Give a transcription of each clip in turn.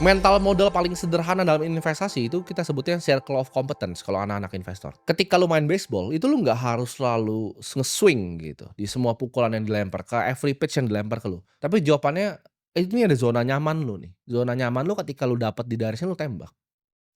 Mental modal paling sederhana dalam investasi itu kita sebutnya circle of competence kalau anak-anak investor. Ketika lu main baseball, itu lu nggak harus selalu nge-swing gitu di semua pukulan yang dilempar, ke every pitch yang dilempar ke lu. Tapi jawabannya, ini ada zona nyaman lu nih. Zona nyaman lu ketika lu dapat di garisnya lu tembak.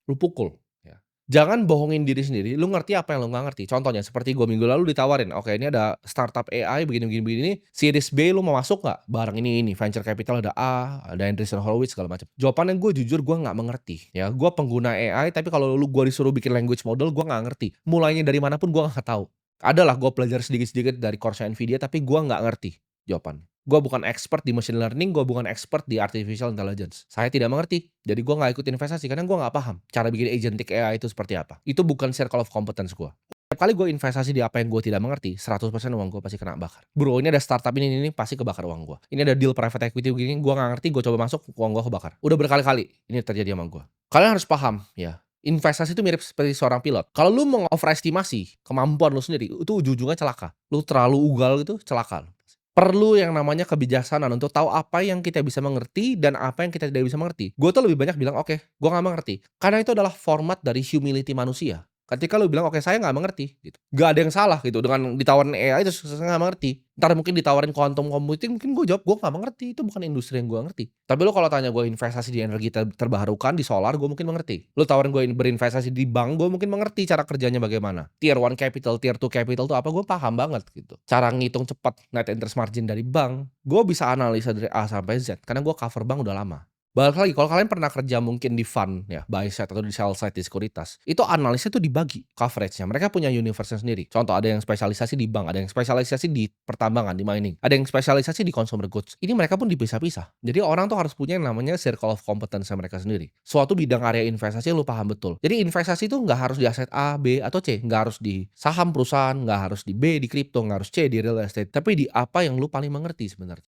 Lu pukul, ya. Jangan bohongin diri sendiri, lu ngerti apa yang lu nggak ngerti. Contohnya seperti gua minggu lalu ditawarin, "Oke, ini ada startup AI begini begini begini, series B lu mau masuk nggak? Bareng ini, venture capital ada A, ada Andreessen Horowitz segala macam." Jawabannya gue jujur gue nggak mengerti, ya. Gue pengguna AI, tapi kalau gua disuruh bikin language model, gue nggak ngerti. Mulainya dari mana pun gue nggak tahu. Adalah gue belajar sedikit-sedikit dari course-nya Nvidia, tapi gue nggak ngerti jawabannya. Gue bukan expert di machine learning, gue bukan expert di artificial intelligence. Saya tidak mengerti, jadi gue nggak ikut investasi karena gue nggak paham cara bikin agentic AI itu seperti apa. Itu bukan circle of competence gue. Setiap kali gue investasi di apa yang gue tidak mengerti, 100% uang gue pasti kena bakar. Bro, ini ada startup ini pasti kebakar uang gue. Ini ada deal private equity begini, gue nggak ngerti, gue coba masuk, uang gue kebakar. Udah berkali-kali ini terjadi sama gue. Kalian harus paham, ya. Investasi itu mirip seperti seorang pilot. Kalau lu overestimasi kemampuan lu sendiri, itu ujung-ujungnya celaka. Lu terlalu ugal gitu, celaka. Perlu yang namanya kebijaksanaan untuk tahu apa yang kita bisa mengerti dan apa yang kita tidak bisa mengerti. Gue tuh lebih banyak bilang, "Oke, gue nggak mengerti." Karena itu adalah format dari humility manusia. Ketika lu bilang, "Oke, saya nggak mengerti," gitu. Nggak ada yang salah gitu dengan ditawarin AI terus saya nggak mengerti. Entar mungkin ditawarin quantum computing, mungkin gue jawab, "Gue nggak mengerti, itu bukan industri yang gue ngerti." Tapi lu kalau tanya gue investasi di energi terbarukan, di solar, gue mungkin mengerti. Lu tawarin gue berinvestasi di bank, gue mungkin mengerti cara kerjanya bagaimana. Tier 1 capital, Tier 2 capital tuh apa, gue paham banget gitu. Cara ngitung cepat net interest margin dari bank, gue bisa analisa dari A sampai Z karena gue cover bank udah lama. Balik lagi, kalau kalian pernah kerja mungkin di fund ya, buy side atau di sell side di sekuritas, itu analisnya tuh dibagi coveragenya. Mereka punya universe sendiri. Contoh, ada yang spesialisasi di bank, ada yang spesialisasi di pertambangan, di mining, ada yang spesialisasi di consumer goods. Ini mereka pun dipisah-pisah. Jadi orang tuh harus punya yang namanya circle of competence mereka sendiri. Suatu bidang area investasi lu paham betul. Jadi investasi itu nggak harus di aset A, B, atau C. Nggak harus di saham perusahaan, nggak harus di B, di kripto, nggak harus C, di real estate. Tapi di apa yang lu paling mengerti sebenarnya.